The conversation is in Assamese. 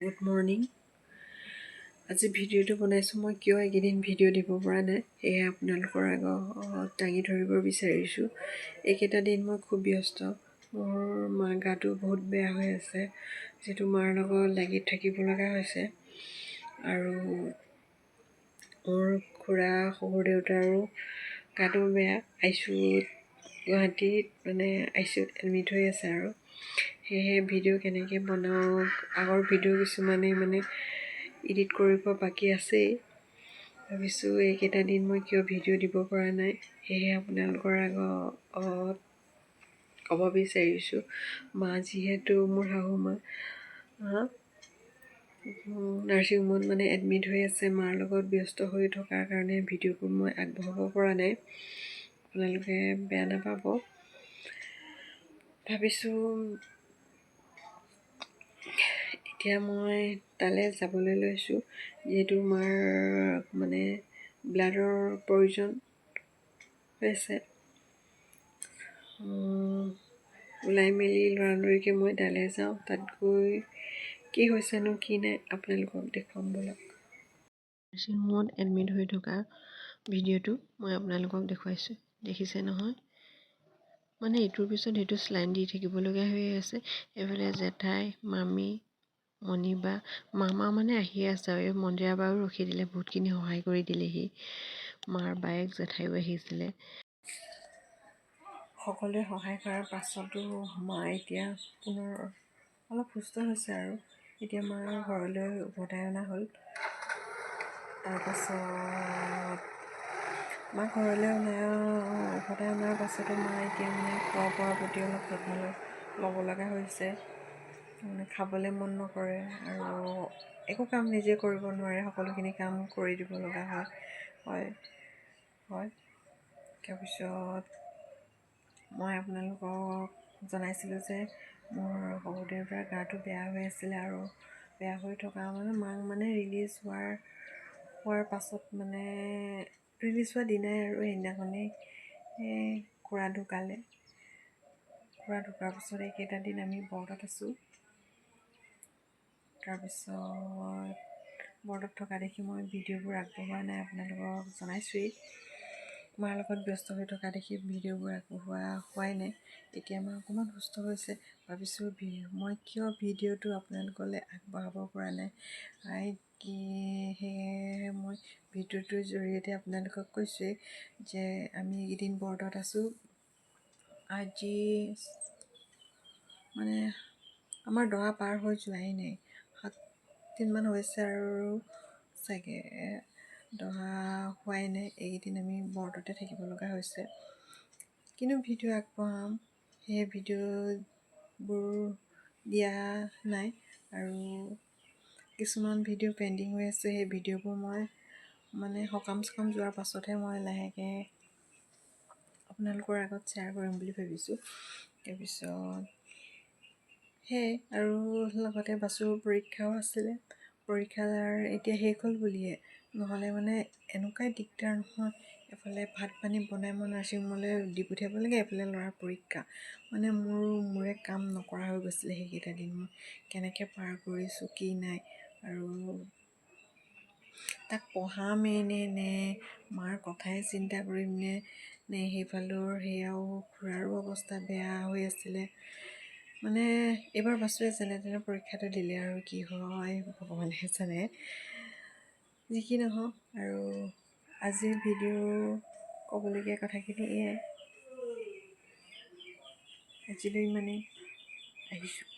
Good morning. আজি ভিডিঅ'টো বনাইছোঁ। মই কিয় এইকেইদিন ভিডিঅ' দিব পৰা নাই সেয়ে আপোনালোকৰ আগত দাঙি ধৰিব বিচাৰিছোঁ। এইকেইটা দিন মই খুব ব্যস্ত। মোৰ মাৰ গাটো বহুত বেয়া হৈ আছে, যিহেতু মাৰ লগত লাগি থাকিব লগা হৈছে। আৰু মোৰ খুৰা শহুৰ দেউতাৰো গাটো বেয়া, গুৱাহাটীত আইচিউত এডমিট হৈ আছে। আৰু সেয়েহে ভিডিঅ' কেনেকৈ বনাওঁ, আগৰ ভিডিঅ' কিছুমানে এডিট কৰিব বাকী আছেই। ভাবিছোঁ এইকেইটা দিন মই কিয় ভিডিঅ' দিব পৰা নাই, সেয়েহে আপোনালোকৰ আগত ক'ব বিচাৰিছোঁ। মা যিহেতু মোৰ শাহু মা নাৰ্ছিং হোমত এডমিট হৈ আছে, মাৰ লগত ব্যস্ত হৈ থকাৰ কাৰণে ভিডিঅ'বোৰ মই আগবঢ়াব পৰা নাই। আপোনালোকে বেয়া নাপাব। ভাবিছোঁ এতিয়া মই তালৈ যাবলৈ লৈছোঁ, যিহেতু মাৰ ব্লাডৰ প্ৰয়োজন হৈছে। ওলাই মেলি লৰালৰিকৈ মই তালৈ যাওঁ। তাত গৈ কি হৈছেনো কি নাই আপোনালোকক দেখুৱাম ব'লক। নাৰ্ছিং হোমত এডমিট হৈ থকা ভিডিঅ'টো মই আপোনালোকক দেখুৱাইছোঁ, দেখিছে নহয়। ইটোৰ পিছত সেইটো চেলাইন দি থাকিবলগীয়া হৈ আছে। এইফালে জেঠাই, মামী, মণিবা, মামা আহিয়ে আছে। আৰু এই মন্দিৰা বাও ৰখি দিলে, বহুতখিনি সহায় কৰি দিলেহি। মাৰ বায়েক জেঠাইও আহিছিলে। সকলোৱে সহায় কৰাৰ পাছতো মা এতিয়া পুনৰ অলপ সুস্থ হৈছে। আৰু এতিয়া মাৰ ঘৰলৈ উভতাই অনা হ'ল। তাৰপাছত মাক ঘৰলৈ উভতাই অনাৰ পাছতো মা এতিয়া খোৱা বোৱাৰ প্ৰতি অলপ যত্ন ল'ব লগা হৈছে। খাবলৈ মন নকৰে আৰু একো কাম নিজে কৰিব নোৱাৰে, সকলোখিনি কাম কৰি দিব লগা হয়। তাৰপিছত মই আপোনালোকক জনাইছিলোঁ যে মোৰ শহুৰ দেউতাৰ গাটো বেয়া হৈ আছিলে, আৰু বেয়া হৈ থকা মাক ৰিলিজ হোৱাৰ পাছত ৰিলিজ হোৱা দিনাই আৰু সেইদিনাখনেই খুৰা ঢুকালে। খুৰা ঢুকোৱাৰ পাছত এইকেইটা দিন আমি বৰ্তত আছোঁ। তাৰপিছত বৰ্তত থকা দেখি মই ভিডিঅ'বোৰ আগবঢ়োৱা নাই, আপোনালোকক জনাইছোঁৱেই। মাৰ লগত ব্যস্ত হৈ থকা দেখি ভিডিঅ'বোৰ হোৱাই নাই। এতিয়া মা অকণমান সুস্থ হৈছে। ভাবিছোঁ মই কিয় ভিডিঅ'টো আপোনালোকলৈ আগবঢ়াব পৰা নাই, সেয়েহে মই ভিডিঅ'টোৰ জৰিয়তে আপোনালোকক কৈছোঁৱেই যে আমি এইকেইদিন বৰ্তত আছোঁ। আজি আমাৰ দহা পাৰ হৈ যোৱাই নাই, 7 দিনমান হৈছে আৰু চাগে দহা হোৱাই নাই। এইকেইদিন আমি বৰ্ততে থাকিব লগা হৈছে। কিন্তু ভিডিঅ' আগবঢ়াম, সেই ভিডিঅ'বোৰ দিয়া নাই। আৰু কিছুমান ভিডিঅ' পেণ্ডিং হৈ আছে। সেই ভিডিঅ'বোৰ মই সকাম চকাম যোৱাৰ পাছতহে মই লাহেকৈ আপোনালোকৰ আগত শ্বেয়াৰ কৰিম বুলি ভাবিছোঁ। তাৰপিছত সেয়াই, আৰু লগতে বাছুৰ পৰীক্ষাও আছিলে। পৰীক্ষা এতিয়া শেষ হ'ল বুলিয়ে, নহ'লে এনেকুৱাই দিগদাৰ নহয়। এফালে ভাত পানী বনাই মই নাৰ্ছিং হোমলৈ দি পঠিয়াব লাগে, এফালে ল'ৰাৰ পৰীক্ষা। মোৰে কাম নকৰা হৈ গৈছিলে। সেইকেইটা দিন মই কেনেকৈ পাৰ কৰিছোঁ কি নাই, আৰু তাক পঢ়ামেই নে মাৰ কথাই চিন্তা কৰিম নে সেইফালৰ সেয়াও খুৰাৰো অৱস্থা বেয়া হৈ আছিলে। এইবাৰ বাছুৱে যেনে তেনে পৰীক্ষাটো দিলে, আৰু কি হয় ভগৱানে জানে। যি কি নহওক, আৰু আজিৰ ভিডিঅ' ক'বলগীয়া কথাখিনি এয়াই। আজিলৈ আহিছোঁ।